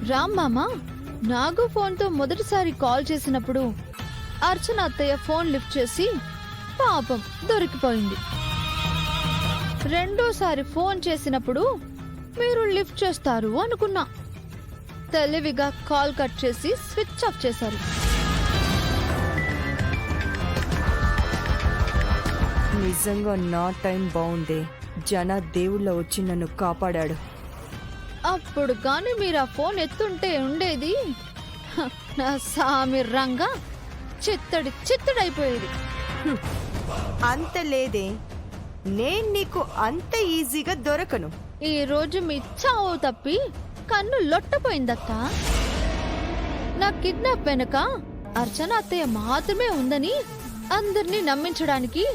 రామ్ మామ నాగు ఫోన్తో మొదటిసారి కాల్ చేసినప్పుడు అర్చన అత్తయ్య ఫోన్ లిఫ్ట్ చేసి పాపం దొరికిపోయింది. రెండోసారి ఫోన్ చేసినప్పుడు మీరు లిఫ్ట్ చేస్తారు అనుకున్నా. తెలివిగా కాల్ కట్ చేసి స్విచ్ ఆఫ్ చేశారు. నిజంగా నా టైం బాగుందే. జన దేవుళ్ళ వచ్చి నన్ను కాపాడాడు. అప్పుడు కానీ మీరు ఆ ఫోన్ ఎత్తుంటే ఉండేది నా సామి రంగా చిత్తడైపోయేది. అంత లేదే, నేను నీకు అంత ఈజీగా దొరకను. ఈ రోజు మీ చావు తప్పి కన్ను లొట్టపోయిందక్క. నా కిడ్నాప్ వెనుక అర్చన అత్తయ్య మాత్రమే ఉందని అందరినీ నమ్మించడానికి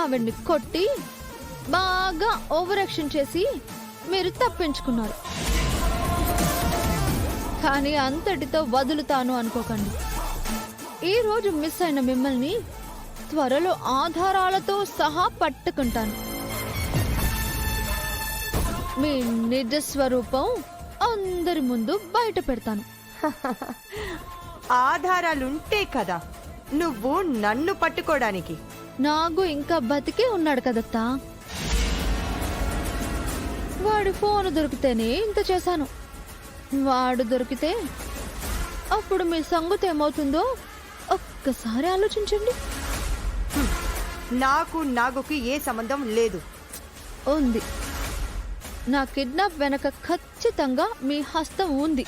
ఆవిడ్ని కొట్టి బాగా ఓవర్ యాక్షన్ చేసి మీరు తప్పించుకున్నారు. కానీ అంతటితో వదులుతాను అనుకోకండి. ఈ రోజు మిస్ అయిన మిమ్మల్ని త్వరలో ఆధారాలతో సహా పట్టుకుంటాను. మీ నిజ స్వరూపం అందరి ముందు బయట పెడతాను. ఆధారాలుంటే కదా నువ్వు నన్ను పట్టుకోవడానికి. నాగు ఇంకా బతికే ఉన్నాడు కదత్తా. వాడి ఫోన్ దొరికితేనే ఇంత చేశాను. వాడు దొరికితే అప్పుడు మీ సంగతి ఏమవుతుందో ఒక్కసారి ఆలోచించండి. నాకు నాగుకి ఏ సంబంధం లేదు. ఉంది. నా కిడ్నాప్ వెనక ఖచ్చితంగా మీ హస్తం ఉంది.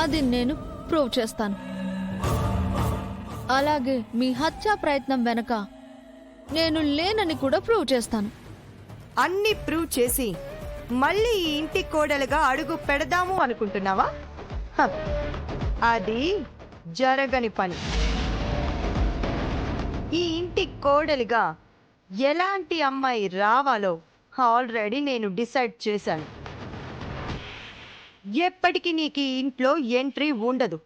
అది నేను ప్రూవ్ చేస్తాను. అలాగే మీ హత్యా ప్రయత్నం వెనక నేను లేనని కూడా ప్రూవ్ చేస్తాను. అన్ని ప్రూవ్ చేసి మళ్ళీ ఈ ఇంటి కోడలుగా అడుగు పెడదాము అనుకుంటున్నావా? అది జరగని పని. ఈ ఇంటి కోడలుగా ఎలాంటి అమ్మాయి రావాలో ఆల్రెడీ నేను డిసైడ్ చేశాను. ఎప్పటికీ నీకు ఈ ఇంట్లో ఎంట్రీ ఉండదు.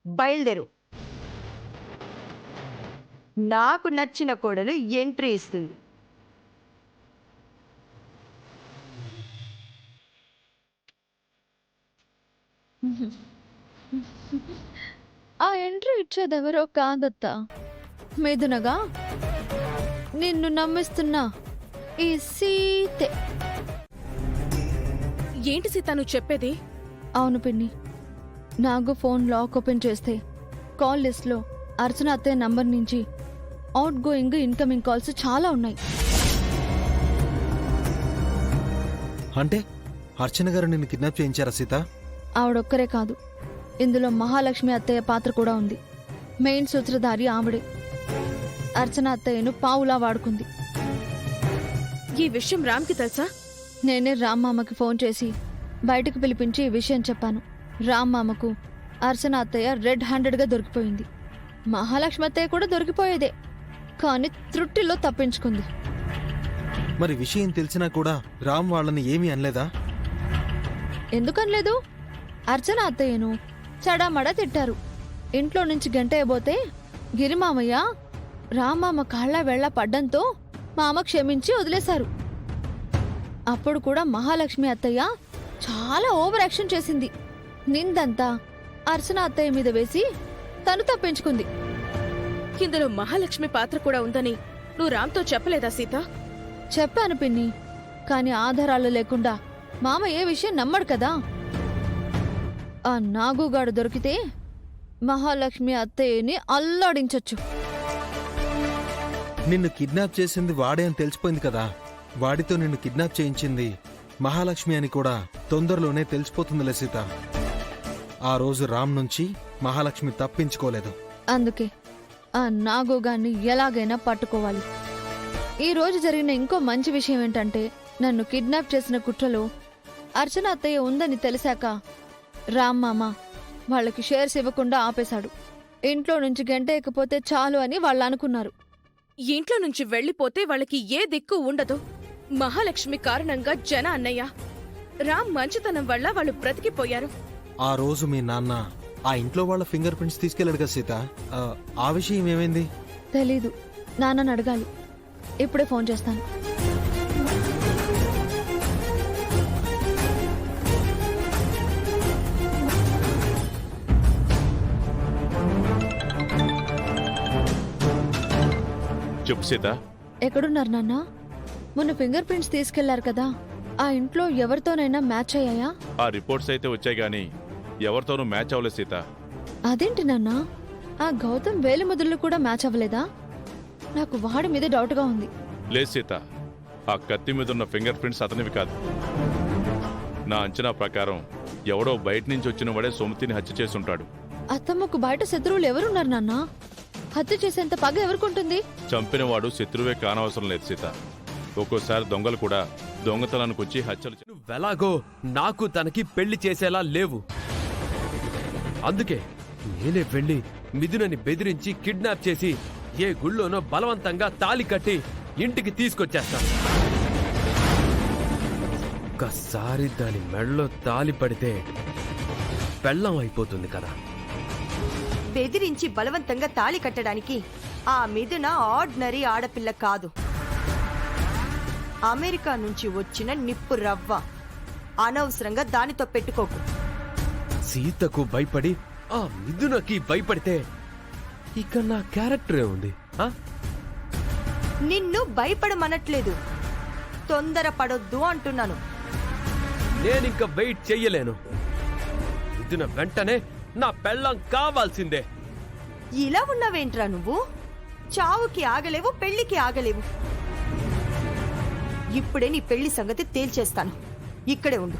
బయలుదేరు. నాకు నచ్చిన కోడలు ఎంట్రీ ఇస్తుంది. ఆ ఎంట్రీ ఇచ్చేదెవరో కాదత్తా, మెదునగా నిన్ను నమ్మిస్తున్నా ఈ సీతే. ఏంటి సీత నువ్వు చెప్పేది? అవును పిన్ని, నాగు ఫోన్ లాక్ ఓపెన్ చేస్తే కాల్ లిస్ట్లో అర్చన అత్తయ్య నంబర్ నుంచి అవుట్ గోయింగ్ ఇన్కమింగ్ కాల్స్ చాలా ఉన్నాయి. అంటే అర్చన గారు నిన్ను కిడ్నాప్ చేయించారా సీత? ఆవిడొక్కరే కాదు, ఇందులో మహాలక్ష్మి అత్తయ్య పాత్ర కూడా ఉంది. మెయిన్ సూత్రధారి ఆవిడే. అర్చన అత్తయ్యను పావులా వాడుకుంది. ఈ విషయం రామ్కి తెలుసా? నేనే రామ్మామకి ఫోన్ చేసి బయటకు పిలిపించి ఈ విషయం చెప్పాను. రామ్మామకు అర్చన అత్తయ్య రెడ్ హ్యాండెడ్గా దొరికిపోయింది. మహాలక్ష్మి అత్తయ్య కూడా దొరికిపోయేదే, కానీ త్రుట్టిలో తప్పించుకుంది. మరి విషయం తెలిసినా కూడా రామ్ వాళ్ళని ఏమీ అనలేదా? ఎందుకనలేదు? అర్చన అత్తయ్యను చడామడా తిట్టారు. ఇంట్లో నుంచి గంటేయబోతే గిరిమామయ్య రామ్మామ కాళ్ళ వెళ్ళ పడ్డంతో మామ క్షమించి వదిలేశారు. అప్పుడు కూడా మహాలక్ష్మి అత్తయ్య చాలా ఓవర్ యాక్షన్ చేసింది. నిందంతా అర్చన అత్తయ్య మీద వేసి తను తప్పించుకుంది. ఇందులో మహాలక్ష్మి పాత్ర కూడా ఉందని నువ్వు రామ్తో చెప్పలేదా సీత? చెప్పాను పిన్ని, కాని ఆధారాలు లేకుండా మామ ఏ విషయం నమ్మడు కదా. ఆ నాగుగాడు దొరికితే మహాలక్ష్మి అత్తయ్యని అల్లాడించొచ్చు. నిన్ను కిడ్నాప్ చేసింది వాడే అని తెలిసిపోయింది కదా. వాడితో నిన్ను కిడ్నాప్ చేయించింది మహాలక్ష్మి అని కూడా తొందరలోనే తెలిసిపోతుందిలే సీత. ఆ రోజు రామ్ నుంచి మహాలక్ష్మి తప్పించుకోలేదు. అందుకే ఆ నాగుగాన్ని ఎలాగైనా పట్టుకోవాలి. ఈ రోజు జరిగిన ఇంకో మంచి విషయం ఏంటంటే, నన్ను కిడ్నాప్ చేసిన కుట్రలో అర్చన అత్తయ్య ఉందని తెలిసాక రామ్ మామ వాళ్ళకి షేర్స్ ఇవ్వకుండా ఆపేశాడు. ఇంట్లో నుంచి గంటేయకపోతే చాలు అని వాళ్ళు అనుకున్నారు. ఇంట్లో నుంచి వెళ్లిపోతే వాళ్ళకి ఏ దిక్కు ఉండదు. మహాలక్ష్మి కారణంగా జన అన్నయ్య రామ్ మంచితనం వల్ల వాళ్ళు బ్రతికిపోయారు. ఆ రోజు మీ నాన్న ఆ ఇంట్లో వాళ్ళ ఫింగర్ ప్రింట్స్ తీసుకెళ్లాడు కదా సీత. ఆ విషయం ఏమైంది? తెలీదు, నాన్నని అడగాలి. ఇప్పుడే ఫోన్ చేస్తాను. చెప్పు సీత. ఎక్కడున్నారు నాన్న? మొన్న ఫింగర్ ప్రింట్స్ తీసుకెళ్లారు కదా, ఆ ఇంట్లో ఎవరితోనైనా మ్యాచ్ అయ్యాయా? ఆ రిపోర్ట్స్ అయితే వచ్చాయి గానీ ఎవరితోనూ మ్యాచ్ అవ్వలేదు సీత. అదేంటి నాన్న, ఆ గౌతమ్ వేలి ముద్రలు కూడా మ్యాచ్ అవ్వలేదా? నాకు వాడి మీద డౌట్గా ఉంది. లేదు సీత, ఆ కత్తి మీద ఉన్న ఫింగర్ ప్రింట్స్ అతనివి కాదు. నా అంచనా ప్రకారం ఎవడో బయట నుంచి వచ్చిన వాడే సుమతిని హత్య చేసుంటాడు. అత్తమ్మకు బయట శత్రువులు ఎవరున్నారు నాన్న? హత్య చేసేంత పగ ఎవరికుంటుంది? చంపినవాడు శత్రువే కానవసరం లేదు సీత. ఒక్కోసారి దొంగలు కూడా దొంగతనానికి వచ్చి హత్యలు నువ్వెలాగో నాకు తనకి పెళ్లి చేసేలా లేవు. అందుకే నేనే వెళ్ళి మిథునని బెదిరించి కిడ్నాప్ చేసి ఏ గుళ్ళోనో బలవంతంగా తాళి కట్టి ఇంటికి తీసుకొచ్చేస్తాను. ఒక్కసారి దాని మెడలో తాళి పడితే పెళ్ళం అయిపోతుంది కదా. బెదిరించి బలవంతంగా తాళి కట్టడానికి ఆ మిథున ఆర్డినరీ ఆడపిల్ల కాదు, అమెరికా నుంచి వచ్చిన నిప్పు రవ్వ. అనవసరంగా దానితో పెట్టుకోకు. సీతకు భయపడి ఆ మిథునకి భయపడితే ఇక నా క్యారెక్టరే ఉంది. నిన్ను భయపడమనట్లేదు, తొందరపడొద్దు అంటున్నాను. నేనింక వెయిట్ చెయ్యలేను. మిథున వెంటనే నా పెళ్ళం కావాల్సిందే. ఇలా ఉన్నావేంట్రా నువ్వు? చావుకి ఆగలేవు, పెళ్లికి ఆగలేవు. ఇప్పుడే నీ పెళ్లి సంగతి తేల్చేస్తాను. ఇక్కడే ఉండు.